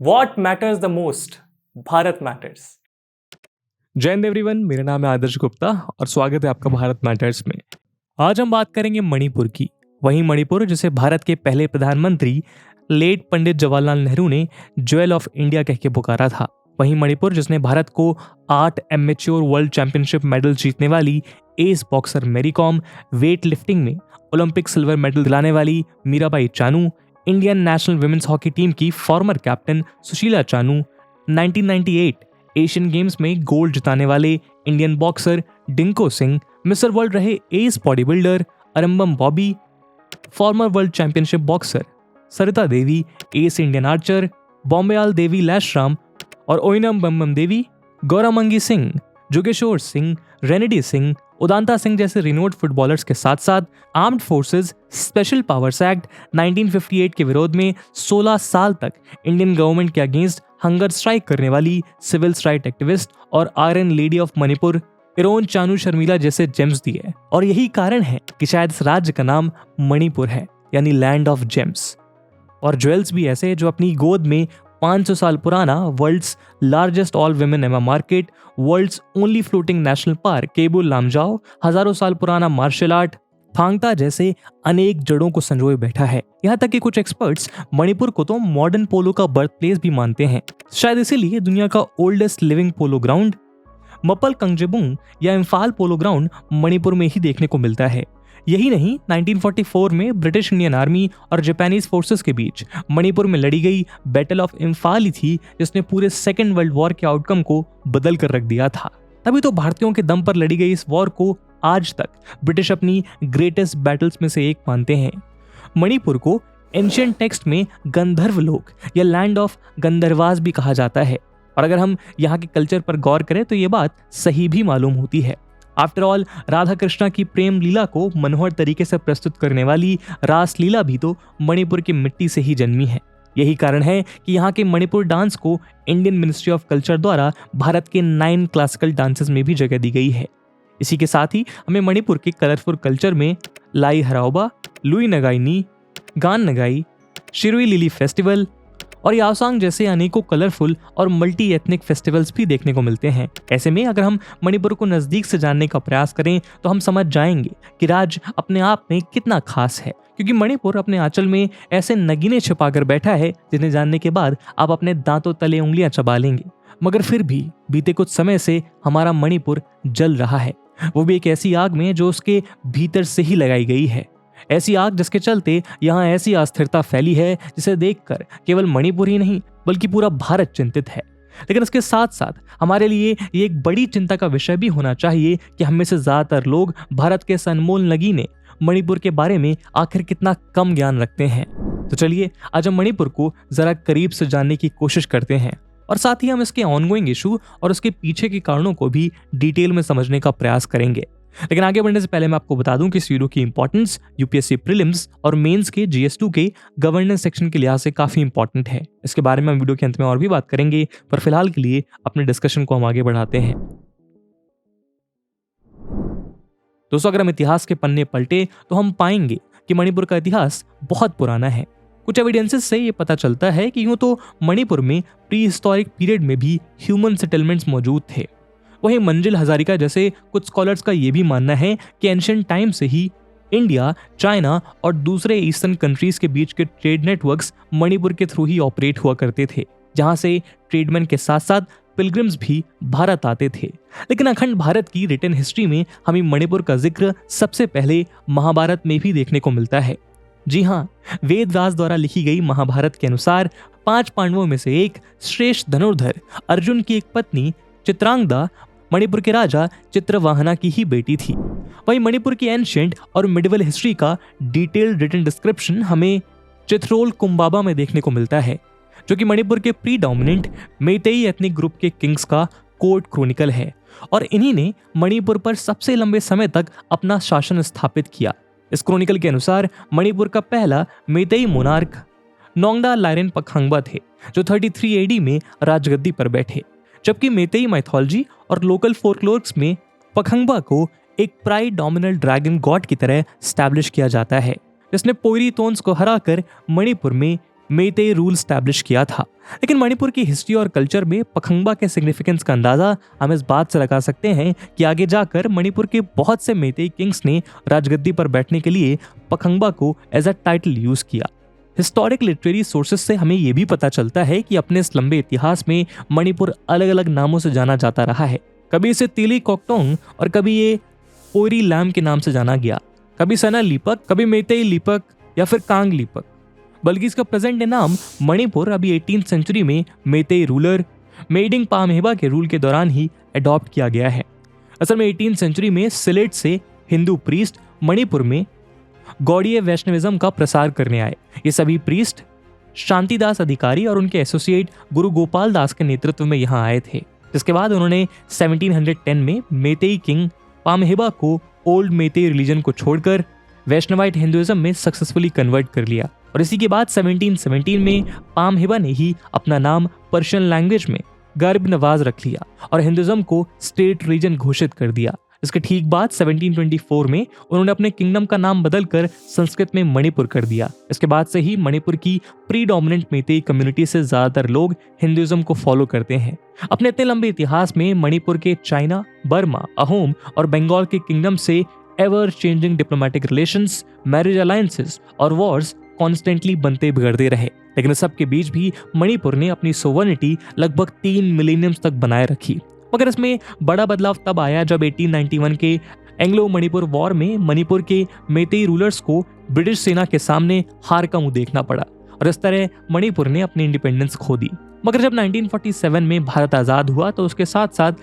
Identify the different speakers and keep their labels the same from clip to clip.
Speaker 1: What matters the most? Bharat matters.
Speaker 2: जय Hind everyone, मेरा नाम है आदर्श गुप्ता और स्वागत है आपका भारत मैटर्स में। आज हम बात करेंगे मणिपुर की। वही मणिपुर जिसे भारत के पहले प्रधानमंत्री लेट पंडित जवाहरलाल नेहरू ने ज्वेल ऑफ इंडिया कह के पुकारा था। वही मणिपुर जिसने भारत को 8 एमेच्योर वर्ल्ड चैंपियनशिप मेडल जीतने वाली as boxer Mary Kom, weight lifting में ओलंपिक सिल्वर मेडल दिलाने वाली Mirabai Chanu, Indian national women's hockey team की former captain Sushila Chanu, 1998 Asian Games में गोल्ड जिताने वाले Indian boxer Dingko Singh, mister world रहे as body builder Arambam Bobby, former world championship boxer Sarita Devi, as Indian archer Bombayla Devi Laishram और ओइनम बम्बम देवी, गौरामंगी सिंह, जोगेश्वर सिंह, रेनेडी सिंह, उदांता सिंह जैसे रिनोड फुटबॉलर्स के साथ साथ armed forces special powers act 1958 के विरोध में 16 साल तक इंडियन गवर्नमेंट के अगेंस्ट हंगर स्ट्राइक करने वाली सिविल राइट एक्टिविस्ट और iron lady of Manipur iron Chanu Sharmila जैसे जेम्स दिए। और यही कारण है कि शायद इस राज्य का नाम मणिपुर है, यानी लैंड ऑफ जेम्स। और ज्वेल्स भी ऐसे जो अपनी गोद में 500 साल पुराना world's largest all women Ima market, world's only floating national park Keibul Lamjao, हजारों साल पुराना मार्शल आर्ट थांगता जैसे अनेक जड़ों को संजोए बैठा है। यहाँ तक कि कुछ एक्सपर्ट्स मणिपुर को तो मॉडर्न पोलो का बर्थ प्लेस भी मानते हैं। शायद इसीलिए दुनिया का ओल्डेस्ट लिविंग पोलो ग्राउंड मपल कंगजेबुंग या इम्फाल पोलो ग्राउंड मणिपुर में ही देखने को मिलता है। यही नहीं, 1944 में ब्रिटिश इंडियन आर्मी और जापानीज फोर्सेस के बीच मणिपुर में लड़ी गई बैटल ऑफ इम्फाल ही थी जिसने पूरे सेकेंड वर्ल्ड वॉर के आउटकम को बदल कर रख दिया था। तभी तो भारतीयों के दम पर लड़ी गई इस वॉर को आज तक ब्रिटिश अपनी ग्रेटेस्ट बैटल्स में से एक मानते हैं। मणिपुर को एंशिएंट टेक्स्ट में गंधर्व लोक या लैंड ऑफ गंधर्वास भी कहा जाता है। और अगर हम यहाँ के कल्चर पर गौर करें तो ये बात सही भी मालूम होती है। आफ्टर ऑल, राधा कृष्णा की प्रेम लीला को मनोहर तरीके से प्रस्तुत करने वाली रास लीला भी तो मणिपुर की मिट्टी से ही जन्मी है। यही कारण है कि यहाँ के मणिपुर डांस को इंडियन मिनिस्ट्री ऑफ कल्चर द्वारा भारत के 9 क्लासिकल डांसेस में भी जगह दी गई है। इसी के साथ ही हमें मणिपुर के कलरफुल कल्चर में लाई हराओबा, लुई नगाई नी, गान नगाई, शिरुई लिली फेस्टिवल और याओसांग जैसे अनेकों कलरफुल और मल्टी एथनिक फेस्टिवल्स भी देखने को मिलते हैं। ऐसे में अगर हम मणिपुर को नज़दीक से जानने का प्रयास करें तो हम समझ जाएंगे कि राज्य अपने आप में कितना खास है, क्योंकि मणिपुर अपने आंचल में ऐसे नगीने छिपाकर बैठा है जिन्हें जानने के बाद आप अपने दांतों तले उंगलियां चबा लेंगे। मगर फिर भी बीते कुछ समय से हमारा मणिपुर जल रहा है, वो भी एक ऐसी आग में जो उसके भीतर से ही लगाई गई है। ऐसी आग जिसके चलते यहाँ ऐसी अस्थिरता फैली है जिसे देखकर केवल मणिपुर ही नहीं बल्कि पूरा भारत चिंतित है। लेकिन इसके साथ साथ हमारे लिए ये एक बड़ी चिंता का विषय भी होना चाहिए कि हम में से ज्यादातर लोग भारत के इस अनमोल नगीने मणिपुर के बारे में आखिर कितना कम ज्ञान रखते हैं। तो चलिए आज हम मणिपुर को जरा करीब से जानने की कोशिश करते हैं और साथ ही हम इसके ऑनगोइंग इशू और उसके पीछे के कारणों को भी डिटेल में समझने का प्रयास करेंगे। लेकिन आगे बढ़ने से पहले मैं आपको बता दूं कि इस वीडियो की इंपॉर्टेंस यूपीएससी प्रीलिम्स और मेंस के जीएस2 के गवर्नेंस सेक्शन के लिहाज से काफी इंपॉर्टेंट है। इसके बारे में हम वीडियो के अंत में और भी बात करेंगे, पर फिलहाल के लिए अपने डिस्कशन को हम आगे बढ़ाते हैं। दोस्तों, अगर हम इतिहास के पन्ने पलटे तो हम पाएंगे कि मणिपुर का इतिहास बहुत पुराना है। कुछ एविडेंसेस से ये पता चलता है कि यूं तो मणिपुर में प्री हिस्टोरिक पीरियड में भी ह्यूमन सेटलमेंट्स मौजूद थे। वहीं मंजिल हजारिका जैसे कुछ स्कॉलर्स का यह भी मानना है कि एंशिएंट टाइम से ही इंडिया, चाइना और दूसरे ईस्टर्न कंट्रीज के बीच के ट्रेड नेटवर्क्स मणिपुर के थ्रू ही ऑपरेट हुआ करते थे, जहां से ट्रेडमैन के साथ साथ पिलग्रिम्स भी भारत आते थे। लेकिन अखंड भारत की रिटन हिस्ट्री में हमें मणिपुर का जिक्र सबसे पहले महाभारत में भी देखने को मिलता है। जी हाँ, वेद व्यास द्वारा लिखी गई महाभारत के अनुसार 5 पांडवों में से एक श्रेष्ठ धनुर्धर अर्जुन की एक पत्नी चित्रांगदा मणिपुर के राजा चित्रवाहना की ही बेटी थी। वहीं मणिपुर की एंशिएंट और मिडिवल हिस्ट्री का डिटेल्ड रिटन डिस्क्रिप्शन हमें चिथरोल कुंबाबा में देखने को मिलता है, जो कि मणिपुर के प्रीडोमिनेंट मेतेई एथनिक ग्रुप के किंग्स का कोर्ट क्रोनिकल है और इन्हीं ने मणिपुर पर सबसे लंबे समय तक अपना शासन स्थापित किया। इस क्रोनिकल के अनुसार मणिपुर का पहला मेतेई मोनार्क नोंगडा लाइरेन पखांगबा थे, जो 33 एडी में राजगद्दी पर बैठे। जबकि मेतेई माइथोलॉजी और लोकल फोकलोर्स में पखंगबा को एक प्राइड डोमिनेंट ड्रैगन गॉड की तरह स्टैब्लिश किया जाता है, जिसने पोइरी तोन्स को हराकर मणिपुर में मेते रूल स्टैब्लिश किया था। लेकिन मणिपुर की हिस्ट्री और कल्चर में पखंबा के सिग्निफिकेंस का अंदाजा हम इस बात से लगा सकते हैं कि आगे जाकर मणिपुर के बहुत से मेते किंग्स ने राजगद्दी पर बैठने के लिए पखंबा को एज अ टाइटल यूज किया। हिस्टोरिक लिटरेरी सोर्सेस से हमें यह भी पता चलता है कि अपने इस लंबे इतिहास में मणिपुर अलग अलग नामों से जाना जाता रहा है। कभी इसे तिली कोक्टोंग और कभी ये पोरी लैम के नाम से जाना गया, कभी सना लीपक, कभी मेतेई लीपक या फिर कांग लीपक। बल्कि इसका प्रेजेंट डे नाम मणिपुर अभी 18th सेंचुरी में मेतेई रूलर मेइडिंग पामहेबा के रूल के दौरान ही अडॉप्ट किया गया है। असल में 18th सेंचुरी में सिलेट से हिंदू प्रीस्ट मणिपुर में गौड़ीय वैष्णविज्म का प्रसार करने आए। ये सभी प्रीस्ट शांतिदास अधिकारी और उनके एसोसिएट गुरु गोपाल दास के नेतृत्व में यहाँ आए थे। जिसके बाद उन्होंने 1710 में मेतेई किंग पामहेबा को ओल्ड मेतेई रिलीजन को छोड़कर वैष्णवाइट हिंदुइज्म में सक्सेसफुली कन्वर्ट कर लिया। और इसी के बाद 1717 में पामहेबा ने ही अपना नाम पर्शियन लैंग्वेज में गर्ब नवाज रख लिया और हिंदुइज्म को स्टेट रीजन घोषित कर दिया। इसके ठीक बाद 1724 में उन्होंने अपने किंगडम का नाम बदलकर संस्कृत में मणिपुर कर दिया। इसके बाद से ही मणिपुर की प्रीडोमिनेंट मेतेई कम्युनिटी से ज्यादातर लोग हिंदुइज्म को फॉलो करते हैं। अपने इतने लंबे इतिहास में मणिपुर के चाइना, बर्मा, अहोम और बंगाल के किंगडम से ever changing diplomatic relations, marriage alliances और वॉर्स कॉन्स्टेंटली बनते बिगड़ते रहे। लेकिन सबके बीच भी मणिपुर ने अपनी सोवर्निटी लगभग 3 मिलेनियम्स तक बनाए रखी। मगर इसमें बड़ा बदलाव तब आया जब 1891 के एंग्लो मणिपुर वॉर में मणिपुर के मेतेई रूलर्स को ब्रिटिश सेना के सामने हार का मुंह देखना पड़ा और इस तरह मणिपुर ने अपनी इंडिपेंडेंस खो दी। मगर जब 1947 में भारत आजाद हुआ तो उसके साथ साथ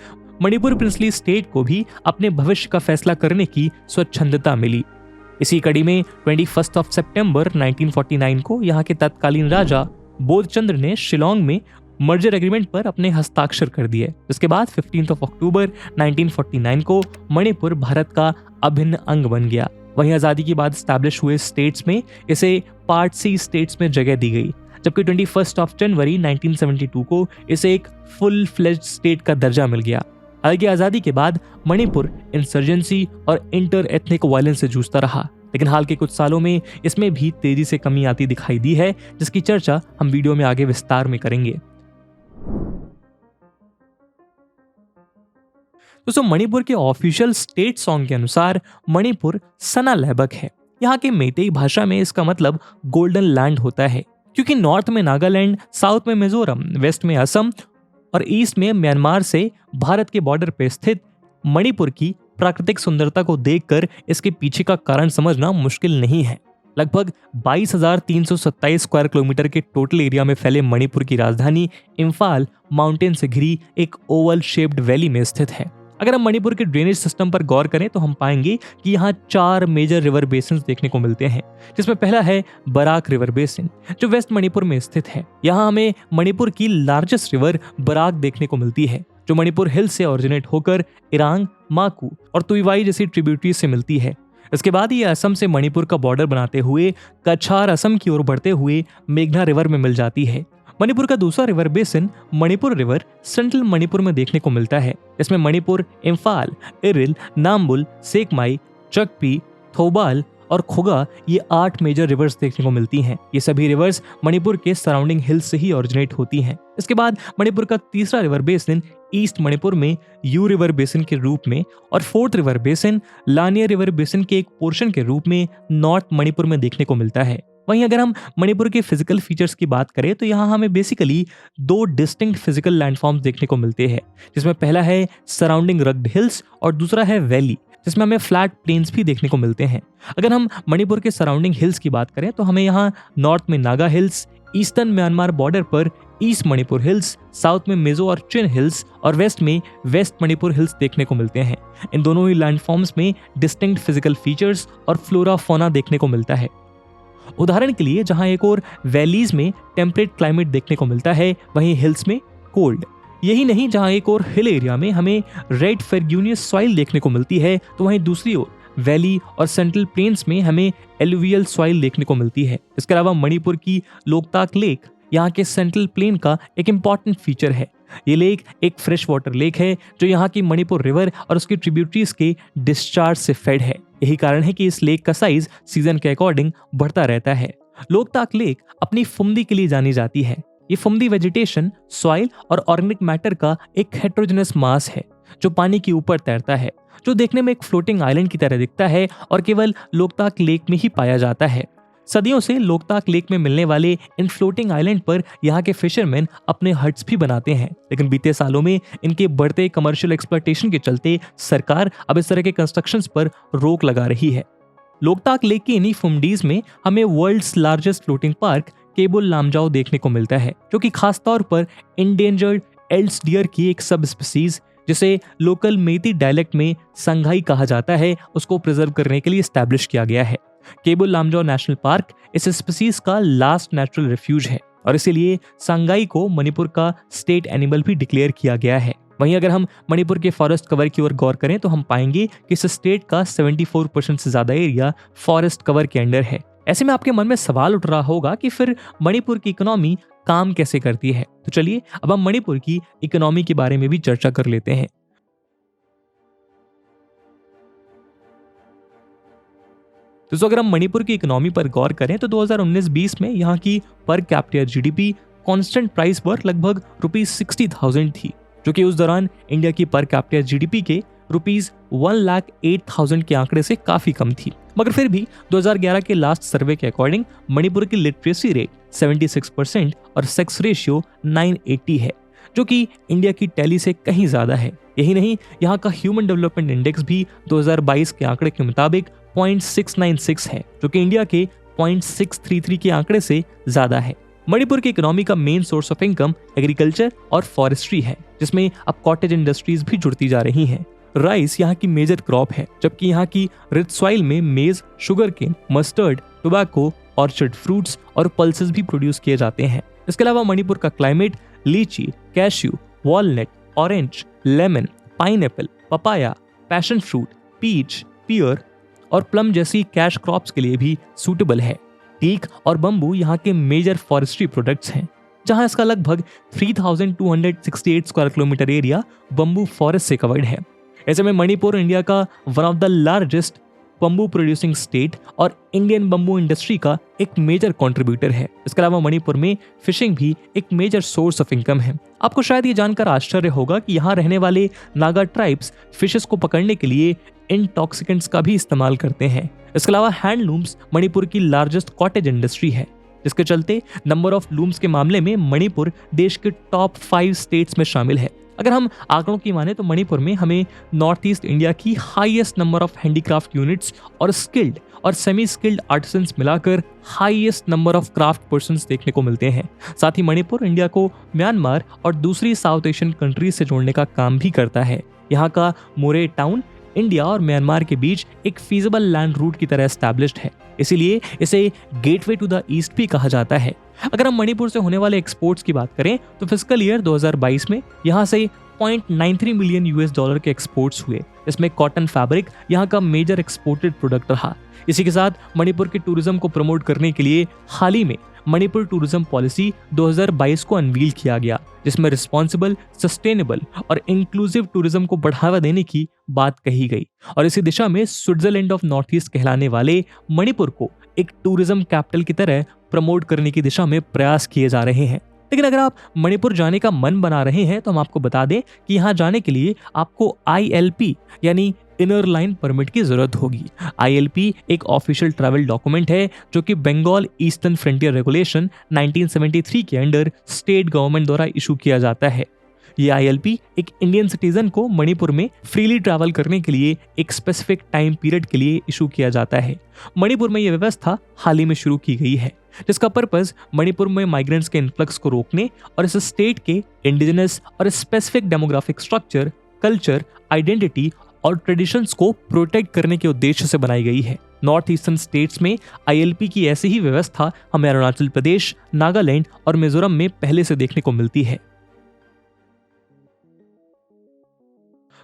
Speaker 2: मणिपुर प्रिंसली स्टेट को भी अपने भविष्य का फैसला करने की स्वच्छंदता मिली। इसी कड़ी में 21 सितंबर 1949 को यहाँ के तत्कालीन राजा बोधचंद्र ने शिलोंग में मर्जर एग्रीमेंट पर अपने हस्ताक्षर कर दिए। इसके बाद 15 अक्टूबर 1949 को मणिपुर भारत का अभिन्न अंग बन गया। वहीं आजादी के बाद स्टैब्लिश हुए स्टेट्स में इसे पार्ट सी स्टेट्स में जगह दी गई, जबकि 21 जनवरी 1972 को इसे एक फुल फ्लेज्ड स्टेट का दर्जा मिल गया। हालांकि आजादी के बाद मणिपुर इंसर्जेंसी और इंटर एथनिक वायलेंस से जूझता रहा, लेकिन हाल के कुछ सालों में इसमें भी तेजी से कमी आती दिखाई दी है, जिसकी चर्चा हम वीडियो में आगे विस्तार में करेंगे। दोस्तों, मणिपुर के ऑफिशियल स्टेट सॉन्ग के अनुसार मणिपुर सना लैबक है। यहाँ के मेतेई भाषा में इसका मतलब गोल्डन लैंड होता है, क्योंकि नॉर्थ में नागालैंड, साउथ में मिजोरम, वेस्ट में असम और ईस्ट में म्यांमार से भारत के बॉर्डर पर स्थित मणिपुर की प्राकृतिक सुंदरता को देखकर इसके पीछे का कारण समझना मुश्किल नहीं है। लगभग 22,327 स्क्वायर किलोमीटर के टोटल एरिया में फैले मणिपुर की राजधानी इम्फाल माउंटेन से घिरी एक ओवल शेप्ड वैली में स्थित है। अगर हम मणिपुर के ड्रेनेज सिस्टम पर गौर करें तो हम पाएंगे कि यहाँ 4 मेजर रिवर बेसिन देखने को मिलते हैं, जिसमें पहला है बराक रिवर बेसिन, जो वेस्ट मणिपुर में स्थित है। यहाँ हमें मणिपुर की लार्जेस्ट रिवर बराक देखने को मिलती है, जो मणिपुर हिल से ओरिजिनेट होकर इरांग, माकू और तुइवाई जैसी ट्रिब्यूटरीज से मिलती है। इसके बाद ये असम से मणिपुर का बॉर्डर बनाते हुए कछार असम की ओर बढ़ते हुए मेघना रिवर में मिल जाती है। मणिपुर का दूसरा river basin Manipur river central Manipur में देखने को मिलता है। इसमें मणिपुर, इम्फाल, इरिल, नाम्बुल, सेकमाई, चकपी, थौबाल और खोगा ये 8 मेजर रिवर्स देखने को मिलती हैं। ये सभी रिवर्स मणिपुर के सराउंडिंग हिल्स से ही ओरिजिनेट होती हैं। इसके बाद मणिपुर का तीसरा रिवर बेसिन ईस्ट मणिपुर में यू रिवर बेसिन के रूप में और fourth river basin Lania river basin के एक पोर्शन के रूप में नॉर्थ मणिपुर में देखने को मिलता है। वहीं अगर हम मणिपुर के फिजिकल फीचर्स की बात करें तो यहाँ हमें बेसिकली 2 डिस्टिंक्ट फिजिकल लैंडफॉर्म्स देखने को मिलते हैं, जिसमें पहला है सराउंडिंग रग्ड हिल्स और दूसरा है वैली, जिसमें हमें फ्लैट प्लेन्स भी देखने को मिलते हैं। अगर हम मणिपुर के सराउंडिंग हिल्स की बात करें तो हमें यहाँ नॉर्थ में Naga hills, eastern Myanmar border पर ईस्ट मणिपुर हिल्स, साउथ में मिजो और चिन हिल्स और वेस्ट में वेस्ट मणिपुर हिल्स देखने को मिलते हैं। इन दोनों ही लैंडफॉर्म्स में डिस्टिंक्ट फिजिकल फीचर्स और फ्लोरा फौना देखने को मिलता है। उदाहरण के लिए जहां एक और वैलीज में टेम्परेट क्लाइमेट देखने को मिलता है, वहीं हिल्स में कोल्ड। यही नहीं, जहां एक और हिल एरिया में हमें रेड फेर्ग्यूनियस सॉइल देखने को मिलती है, तो वहीं दूसरी ओर वैली और सेंट्रल प्लेन्स में हमें एलुवियल सॉइल देखने को मिलती है। इसके अलावा मणिपुर की लोकताक लेक यहाँ के सेंट्रल प्लेन का एक इम्पॉर्टेंट फीचर है। ये लेक एक फ्रेश वाटर लेक है जो यहाँ की मणिपुर रिवर और उसकी ट्रिब्यूटरीज के डिस्चार्ज से फेड है। यही कारण है कि इस लेक का साइज सीजन के अकॉर्डिंग बढ़ता रहता है। लोकताक लेक अपनी फुमदी के लिए जानी जाती है। ये फुमदी वेजिटेशन, सॉइल और ऑर्गेनिक मैटर का एक हेट्रोजेनस मास है जो पानी के ऊपर तैरता है, जो देखने में एक फ्लोटिंग आइलैंड की तरह दिखता है और केवल लोकताक लेक में ही पाया जाता है। सदियों से लोकताक लेक में मिलने वाले इन फ्लोटिंग आइलैंड पर यहाँ के फिशरमैन अपने हट्स भी बनाते हैं, लेकिन बीते सालों में इनके बढ़ते कमर्शियल एक्सप्लॉयटेशन के चलते सरकार अब इस तरह के कंस्ट्रक्शंस पर रोक लगा रही है। लोकताक लेक की इन्हीं फुमडीज में हमें world's largest floating park Keibul Lamjao देखने को मिलता है, जो कि खासतौर पर इंडेंजर्ड एल्स डियर की एक सब स्पीसीज, जिसे लोकल मेती डायलेक्ट में संघाई कहा जाता है, उसको प्रिजर्व करने के लिए एस्टैब्लिश किया गया है। केबुल लामजाओ नेशनल पार्क इस स्पीसीज का लास्ट नेचुरल रिफ्यूज है और इसीलिए संगाई को मणिपुर का स्टेट एनिमल भी डिक्लेयर किया गया है। वहीं अगर हम मणिपुर के फॉरेस्ट कवर की ओर गौर करें तो हम पाएंगे कि इस स्टेट का 74% से ज्यादा एरिया फॉरेस्ट कवर के अंडर है। ऐसे में आपके मन में सवाल उठ रहा होगा कि फिर मणिपुर की इकोनॉमी काम कैसे करती है। तो चलिए अब हम मणिपुर की इकोनॉमी के बारे में भी चर्चा कर लेते हैं। दोस्तों अगर हम मणिपुर की इकोनॉमी पर गौर करें तो 2019-20 में यहाँ की per capita GDP constant price पर लगभग ₹60,000 थी, जो कि उस दौरान इंडिया की पर कैपिटा जीडीपी के ₹1,08,000 के आंकड़े से काफी कम थी। मगर फिर भी 2011 के लास्ट सर्वे के अकॉर्डिंग मणिपुर की लिटरेसी रेट 76% और सेक्स रेशियो 980 है, जो कि इंडिया की टैली से कहीं ज्यादा है। यही नहीं, यहाँ का ह्यूमन डेवलपमेंट इंडेक्स भी 2022 के आंकड़े के मुताबिक 0.696 है, जो कि इंडिया के 0.633 के आंकड़े से ज्यादा है। मणिपुर की इकोनॉमी का main source of income agriculture और फॉरेस्ट्री है, जिसमें अब कॉटेज इंडस्ट्रीज भी जुड़ती जा रही हैं। राइस यहाँ की मेजर क्रॉप है, जबकि यहाँ की रिच सॉइल में maize, sugar cane, mustard, tobacco, orchard fruits और पल्सेस भी प्रोड्यूस किए जाते हैं। इसके अलावा मणिपुर का climate lychee, cashew, walnut, orange, lemon, pineapple, papaya, passion fruit, peach, pear और प्लम जैसी कैश क्रॉप्स के लिए भी सूटेबल है। टीक और बम्बू यहाँ के मेजर फॉरेस्ट्री प्रोडक्ट्स हैं, जहां इसका लगभग 3,268 square kilometre area bamboo forest से कवर्ड है। ऐसे में मणिपुर इंडिया का one of the largest bamboo producing state और इंडियन बम्बू इंडस्ट्री का एक मेजर कंट्रीब्यूटर है। इसके अलावा मणिपुर में फिशिंग भी एक मेजर सोर्स ऑफ इनकम है। आपको शायद ये जानकर आश्चर्य होगा कि यहाँ रहने वाले नागा ट्राइब्स फिशेस को पकड़ने के लिए इंटॉक्सिकेंट्स का भी इस्तेमाल करते हैं। इसके अलावा हैंडलूम्स मणिपुर की लार्जेस्ट कॉटेज इंडस्ट्री है, जिसके चलते नंबर ऑफ लूम्स के मामले में मणिपुर देश के टॉप 5 स्टेट्स में शामिल है। अगर हम आंकड़ों की माने तो मणिपुर में हमें नॉर्थ ईस्ट इंडिया की highest number of handicraft units और स्किल्ड और सेमी स्किल्ड आर्टिसंस मिलाकर highest number of craft persons देखने को मिलते हैं। साथ ही मणिपुर इंडिया को म्यांमार और दूसरी साउथ एशियन कंट्रीज से जोड़ने का काम भी करता है। यहाँ का मोरे टाउन इंडिया और म्यांमार के बीच एक फीजिबल लैंड रूट की तरह एस्टैब्लिश्ड है, इसीलिए इसे गेटवे टू द ईस्ट भी कहा जाता है। अगर हम मणिपुर से होने वाले एक्सपोर्ट्स की बात करें तो फिस्कल ईयर 2022 में यहाँ से $0.93 मिलियन US के एक्सपोर्ट्स हुए। इसमें कॉटन फैब्रिक यहाँ का मेजर एक्सपोर्टेड प्रोडक्ट रहा। इसी के साथ मणिपुर के टूरिज्म को प्रमोट करने के लिए हाल ही में मणिपुर टूरिज्म पॉलिसी 2022 को अनवील किया गया, जिसमें रिस्पॉन्सिबल, सस्टेनेबल और इंक्लूसिव टूरिज्म को बढ़ावा देने की बात कही गई। और इसी दिशा में स्विट्जरलैंड ऑफ नॉर्थ ईस्ट कहलाने वाले मणिपुर को एक टूरिज्म कैपिटल की तरह प्रमोट करने की दिशा में प्रयास किए जा रहे हैं। लेकिन अगर आप मणिपुर जाने का मन बना रहे हैं तो हम आपको बता दें कि यहाँ जाने के लिए आपको ILP यानी इनर लाइन परमिट की जरूरत होगी। ILP एक ऑफिशियल ट्रैवल डॉक्यूमेंट है जो कि बंगाल ईस्टर्न फ्रंटियर रेगुलेशन 1973 के अंडर स्टेट गवर्नमेंट द्वारा इशू किया जाता है। ये ILP एक इंडियन सिटीजन को मणिपुर में फ्रीली ट्रैवल करने के लिए एक स्पेसिफिक टाइम पीरियड के लिए इशू किया जाता है। मणिपुर में यह व्यवस्था हाल ही में शुरू की गई है, जिसका पर्पस मणिपुर में माइग्रेंट्स के इन्फ्लक्स को रोकने और इस स्टेट के इंडिजिनस और specific demographic structure, culture, identity और ट्रेडिशंस को प्रोटेक्ट करने के उद्देश्य से बनाई गई है। नॉर्थ ईस्टर्न स्टेट्स में ILP की ऐसी ही व्यवस्था हमें अरुणाचल प्रदेश, नागालैंड और मिजोरम में पहले से देखने को मिलती है।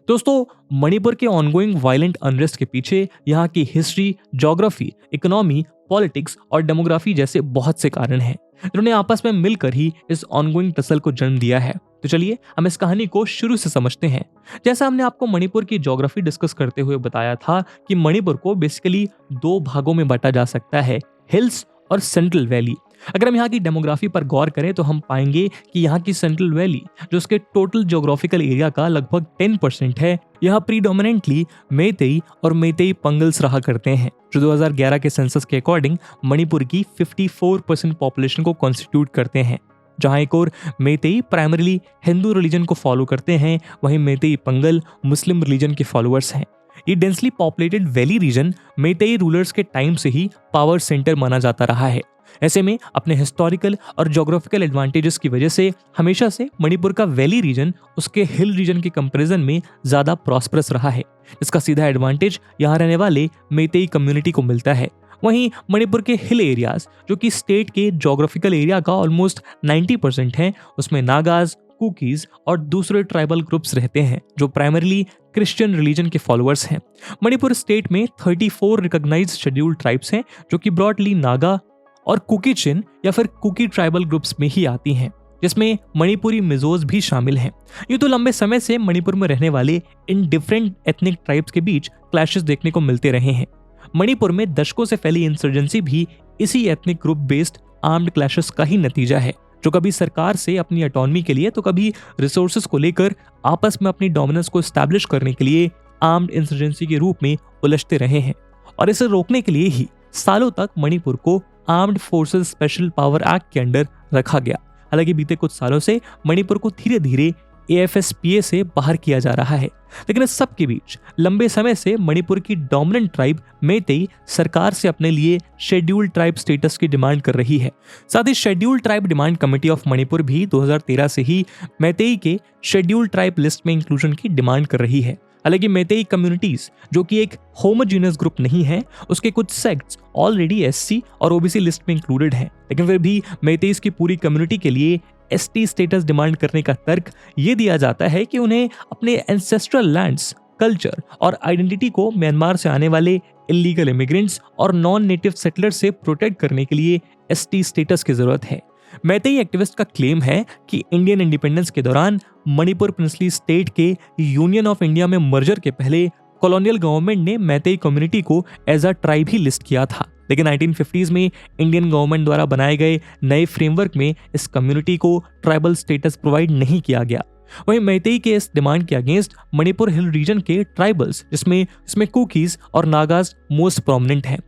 Speaker 2: दोस्तों, मणिपुर के ऑनगोइंग वायलेंट अनरेस्ट के पीछे यहाँ की हिस्ट्री, ज्योग्राफी, इकोनॉमी, पॉलिटिक्स और डेमोग्राफी जैसे बहुत से कारण हैं, जिन्होंने आपस में मिलकर ही इस ऑनगोइंग टसल को जन्म दिया है। तो चलिए हम इस कहानी को शुरू से समझते हैं। जैसा हमने आपको मणिपुर की ज्योग्राफी डिस्कस करते हुए बताया था कि मणिपुर को बेसिकली 2 भागों में बांटा जा सकता है, हिल्स और सेंट्रल वैली। अगर हम यहाँ की डेमोग्राफी पर गौर करें तो हम पाएंगे कि यहाँ की सेंट्रल वैली जो उसके टोटल ज्योग्राफिकल एरिया का लगभग 10% है, यहाँ प्रीडोमिनेंटली मेइतेई और मेइतेई पंगल्स रहा करते हैं, जो 2011 के सेंसस के अकॉर्डिंग मणिपुर की 54% पॉपुलेशन को कॉन्स्टिट्यूट करते हैं। जहाँ एक और मेइतेई प्राइमरीली हिंदू रिलीजन को फॉलो करते हैं, वहीं मेइतेई पंगल मुस्लिम रिलीजन के फॉलोअर्स हैं। ये densely populated valley region Meitei rulers के टाइम से ही पावर सेंटर माना जाता रहा है। ऐसे में अपने हिस्टोरिकल और ज्योग्राफिकल एडवांटेजेस की वजह से हमेशा से मणिपुर का वैली रीजन उसके हिल रीजन के कंपैरिजन में ज्यादा प्रॉस्परस रहा है। इसका सीधा एडवांटेज यहाँ रहने वाले मेइतेई कम्युनिटी को मिलता है। वहीं मणिपुर के हिल एरियाज जो कि स्टेट के ज्योग्राफिकल एरिया का ऑलमोस्ट 90% हैं, उसमें नागाज, कुकीज और दूसरे ट्राइबल ग्रुप्स रहते हैं जो प्राइमरीली क्रिश्चियन रिलीजन के फॉलोअर्स हैं। मणिपुर स्टेट में 34 रिकॉग्नाइज्ड शेड्यूल्ड ट्राइब्स हैं जो कि ब्रॉडली नागा और कुकी चिन या फिर कुकी ट्राइबल ग्रुप्स में ही आती हैं, जिसमें मणिपुरी मिजोज भी शामिल हैं। ये तो लंबे समय से मणिपुर में रहने वाले इन डिफरेंट एथनिक ट्राइब्स के बीच क्लैशेस देखने को मिलते रहे हैं। मणिपुर में दशकों से फैली इंसर्जेंसी भी इसी ethnic group based armed clashes का ही नतीजा है, जो कभी सरकार से अपनी ऑटोनॉमी के लिए तो कभी रिसोर्सेज को लेकर आपस में अपनी डोमिनेंस को एस्टैब्लिश करने के लिए आर्म्ड इंसर्जेंसी के रूप में उलझते रहे हैं। और इसे रोकने के लिए ही सालों तक मणिपुर को armed forces special power act के अंडर रखा गया। हालांकि बीते कुछ सालों से मणिपुर को धीरे धीरे AFSPA से बाहर किया जा रहा है, लेकिन इस सब के बीच लंबे समय से मणिपुर की डोमिनेंट ट्राइब मेइतेई सरकार से अपने लिए शेड्यूल्ड ट्राइब स्टेटस की डिमांड कर रही है। साथ ही scheduled tribe demand committee of Manipur भी 2013 से ही मेइतेई के शेड्यूल्ड ट्राइब लिस्ट में इंक्लूजन की डिमांड कर रही है। हालांकि मेइतेई कम्युनिटीज जो कि एक होमोजीनियस ग्रुप नहीं है, उसके कुछ सेक्ट्स ऑलरेडी SC और OBC लिस्ट में इंक्लूडेड हैं, लेकिन फिर भी मेइतेईज की पूरी कम्युनिटी के लिए ST स्टेटस डिमांड करने का तर्क ये दिया जाता है कि उन्हें अपने एंसेस्ट्रल लैंड्स, कल्चर और आइडेंटिटी को म्यांमार से आने वाले इलीगल इमिग्रेंट्स और नॉन नेटिव सेटलर से प्रोटेक्ट करने के लिए ST स्टेटस की जरूरत है। मेइतेई एक्टिविस्ट का क्लेम है कि इंडियन इंडिपेंडेंस के दौरान मणिपुर प्रिंसली स्टेट के यूनियन ऑफ इंडिया में मर्जर के पहले कॉलोनियल गवर्नमेंट ने मेइतेई कम्युनिटी को एज अ ट्राइब ही लिस्ट किया था, लेकिन 1950s में इंडियन गवर्नमेंट द्वारा बनाए गए नए फ्रेमवर्क में इस कम्युनिटी को ट्राइबल स्टेटस प्रोवाइड नहीं किया गया। वहीं मेइतेई के इस डिमांड के अगेंस्ट मणिपुर हिल रीजन के ट्राइबल्स जिसमें कुकीज और नागाज मोस्ट प्रोमिनेंट हैं।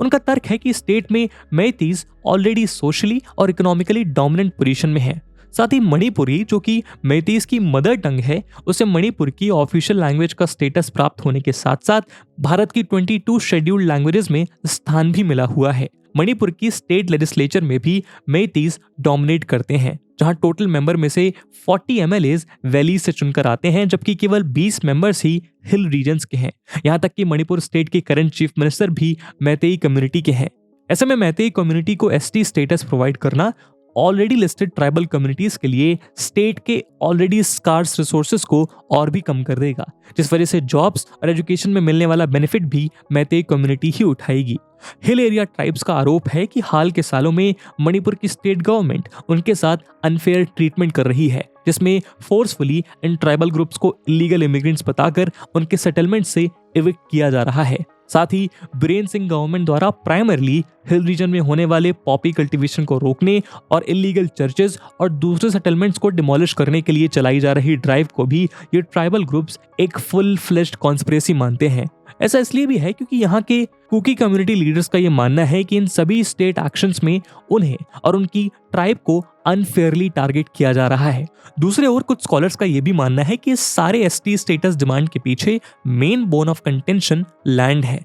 Speaker 2: उनका तर्क है कि स्टेट में मेइतेईज ऑलरेडी सोशली और इकोनॉमिकली डोमिनेंट पोजीशन में है। साथ ही मणिपुरी जो कि मेइतेईज की मदर टंग है, उसे मणिपुर की ऑफिशियल लैंग्वेज का स्टेटस प्राप्त होने के साथ साथ भारत की 22 शेड्यूल्ड लैंग्वेजेस में स्थान भी मिला हुआ है। मणिपुर की स्टेट लेजिस्लेचर में भी मेइतेईज डोमिनेट करते हैं, जहां टोटल मेंबर में से 40 MLAs वैली से चुनकर आते हैं, जबकि केवल 20 मेंबर्स ही हिल रीजन्स के हैं। यहां तक कि मणिपुर स्टेट के करंट चीफ मिनिस्टर भी मेइतेई कम्युनिटी के हैं। ऐसे में मेइतेई कम्युनिटी को ST स्टेटस प्रोवाइड करना ऑलरेडी लिस्टेड ट्राइबल कम्युनिटीज के लिए स्टेट के ऑलरेडी स्कार्स रिसोर्सेज को और भी कम कर देगा, जिस वजह से जॉब्स और एजुकेशन में मिलने वाला बेनिफिट भी मेइतेई कम्युनिटी ही उठाएगी। हिल एरिया ट्राइब्स का आरोप है कि हाल के सालों में मणिपुर की स्टेट गवर्नमेंट उनके साथ अनफेयर ट्रीटमेंट कर रही है, जिसमें फोर्सफुली इन ट्राइबल ग्रुप्स को इलीगल इमिग्रेंट्स बताकर उनके सेटलमेंट से इविक्ट किया जा रहा है। साथ ही बीरेन सिंह गवर्नमेंट द्वारा प्राइमरली हिल रीजन में होने वाले पॉपी कल्टीवेशन को रोकने और इलीगल चर्चेज और दूसरे सेटलमेंट्स को डिमोलिश करने के लिए चलाई जा रही ड्राइव को भी ये ट्राइबल ग्रुप्स एक फुल फ्लेज्ड कॉन्स्पिरेसी मानते हैं। ऐसा इसलिए भी है क्योंकि यहाँ के कुकी कम्युनिटी लीडर्स का ये मानना है कि इन सभी स्टेट एक्शंस में उन्हें और उनकी ट्राइब को अनफेयरली टारगेट किया जा रहा है। दूसरे ओर कुछ स्कॉलर्स का ये भी मानना है कि इस सारे ST स्टेटस डिमांड के पीछे main bone of contention land है।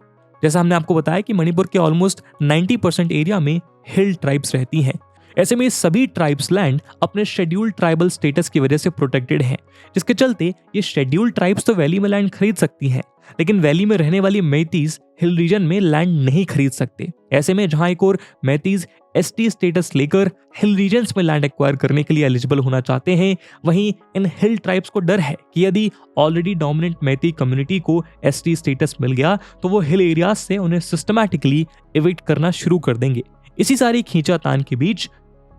Speaker 2: जैसा हमने आपको बताया कि मणिपुर के ऑलमोस्ट 90% एरिया में हिल ट्राइब्स रहती हैं। ऐसे में सभी ट्राइब्स लैंड अपने शेड्यूल्ड ट्राइबल स्टेटस की वजह से प्रोटेक्टेड हैं, जिसके चलते ये शेड्यूल्ड ट्राइब्स तो वैली में लैंड खरीद सकती हैं, लेकिन वैली में रहने वाली मेइतेईज हिल रीजन में लैंड नहीं खरीद सकते। ऐसे में जहां एक और मेइतेईज ST स्टेटस लेकर हिल रीजन्स में लैंड एक्वायर करने के लिए एलिजिबल होना चाहते हैं, वहीं इन हिल ट्राइब्स को डर है कि यदि ऑलरेडी डोमिनेंट मेइतेई कम्युनिटी को ST स्टेटस मिल गया तो वो हिल एरियाज से उन्हें सिस्टमैटिकली इविक्ट करना शुरू कर देंगे। इसी सारी खींचातान के बीच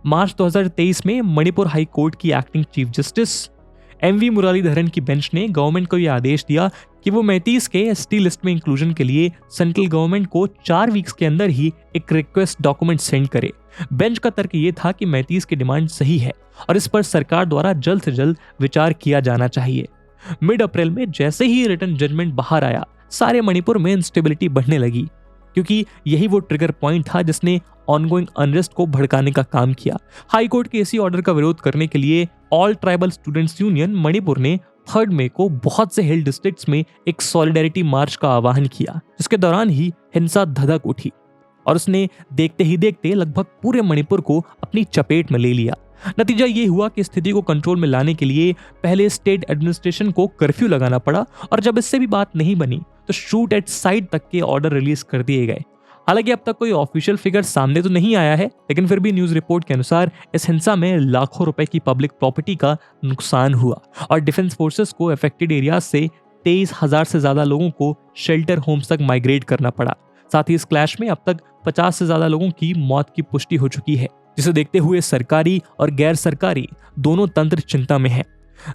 Speaker 2: मार्च 2023 में मणिपुर हाई कोर्ट की acting chief justice MV Muralidharan की बेंच ने गवर्नमेंट को यह आदेश दिया कि वो मैतीस के एसटी लिस्ट में इंक्लूजन के लिए सेंट्रल गवर्नमेंट को 4 वीक्स के अंदर ही एक रिक्वेस्ट डॉक्यूमेंट सेंड करे। बेंच का तर्क ये था कि मैतीस की डिमांड सही है और इस पर सरकार द्वारा जल्द से जल्द विचार किया जाना चाहिए। मिड अप्रैल में जैसे ही रिटर्न जजमेंट बाहर आया, सारे मणिपुर में इंस्टेबिलिटी बढ़ने लगी, क्योंकि यही वो ट्रिगर पॉइंट था जिसने ऑनगोइंग अनरेस्ट को भड़काने का काम किया। हाई कोर्ट के इसी ऑर्डर का विरोध करने के लिए all tribal students union Manipur ने 3 मई को बहुत से हिल डिस्ट्रिक्ट्स में एक सॉलिडेरिटी मार्च का आह्वान किया, जिसके दौरान ही हिंसा धधक उठी और उसने देखते ही देखते लगभग पूरे मणिपुर को अपनी चपेट में ले लिया। नतीजा ये हुआ कि स्थिति को कंट्रोल में लाने के लिए पहले स्टेट एडमिनिस्ट्रेशन को कर्फ्यू लगाना पड़ा और जब इससे भी बात नहीं बनी तो शूट एट साइट तक के ऑर्डर रिलीज कर दिए गए। हालांकि अब तक कोई ऑफिशियल फिगर सामने तो नहीं आया है, लेकिन फिर भी न्यूज रिपोर्ट के अनुसार इस हिंसा में लाखों रुपए की पब्लिक प्रॉपर्टी का नुकसान हुआ और डिफेंस फोर्सेस को अफेक्टेड एरियाज से 23,000 से ज्यादा लोगों को शेल्टर होम्स तक माइग्रेट करना पड़ा। साथ ही इस क्लैश में अब तक 50 से ज्यादा लोगों की मौत की पुष्टि हो चुकी है, जिसे देखते हुए सरकारी और गैर सरकारी दोनों तंत्र चिंता में हैं।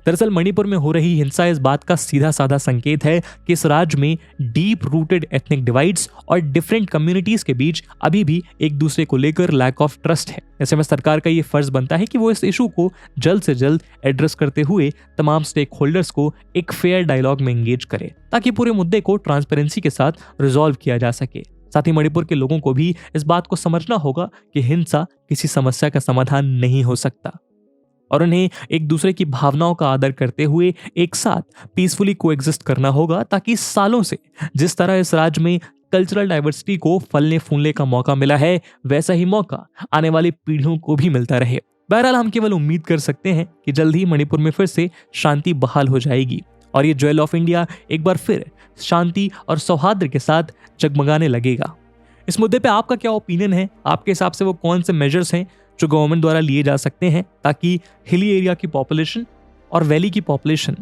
Speaker 2: दरअसल मणिपुर में हो रही हिंसा इस बात का सीधा साधा संकेत है कि इस राज्य में डीप रूटेड एथनिक डिवाइड्स और डिफरेंट कम्युनिटीज के बीच अभी भी एक दूसरे को लेकर लैक ऑफ ट्रस्ट है। ऐसे में सरकार का ये फर्ज बनता है कि वो इस इशू को जल्द से जल्द एड्रेस करते हुए तमाम स्टेक होल्डर्स को एक फेयर डायलॉग में एंगेज करे, ताकि पूरे मुद्दे को ट्रांसपेरेंसी के साथ रिजॉल्व किया जा सके। साथ ही मणिपुर के लोगों को भी इस बात को समझना होगा कि हिंसा किसी समस्या का समाधान नहीं हो सकता और उन्हें एक दूसरे की भावनाओं का आदर करते हुए एक साथ पीसफुली कोएग्जिस्ट करना होगा, ताकि सालों से जिस तरह इस राज्य में कल्चरल डाइवर्सिटी को फलने फूलने का मौका मिला है, वैसा ही मौका आने वाली पीढ़ियों को भी मिलता रहे। बहरहाल हम केवल उम्मीद कर सकते हैं कि जल्द ही मणिपुर में फिर से शांति बहाल हो जाएगी और ये ज्वेल ऑफ इंडिया एक बार फिर शांति और सौहार्द के साथ जगमगाने लगेगा। इस मुद्दे पे आपका क्या ओपिनियन है? आपके हिसाब से वो कौन से मेजर्स हैं जो गवर्नमेंट द्वारा लिए जा सकते हैं ताकि हिली एरिया की पॉपुलेशन और वैली की पॉपुलेशन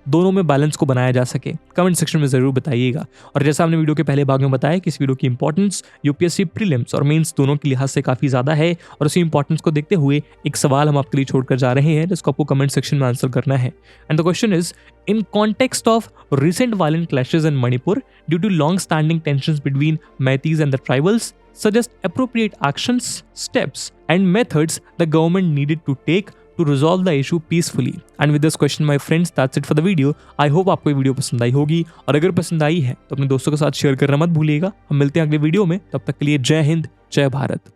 Speaker 2: दोनों में बैलेंस को बनाया जा सके? कमेंट सेक्शन में जरूर बताइएगा। और जैसा हमने वीडियो के पहले भाग में बताया कि इस वीडियो की इंपॉर्टेंस यूपीएससी प्रीलिम्स और मेंस दोनों के लिहाज से काफी ज्यादा है और उसी इंपॉर्टेंस को देखते हुए एक सवाल हम आपके लिए छोड़कर जा रहे हैं जिसको आपको कमेंट सेक्शन में आंसर करना है। And the question is, in context of recent violent clashes in Manipur due to long-standing tensions between Meiteis and the tribals, suggest appropriate actions, steps, and methods the government needed to take to resolve the issue peacefully. And with this question, my friends, that's it for the video. I hope आपको ये video पसंद आई होगी और अगर पसंद आई है तो अपने दोस्तों के साथ शेयर करना मत भूलिएगा। हम मिलते हैं अगले वीडियो में, तब तक के लिए जय हिंद, जय भारत।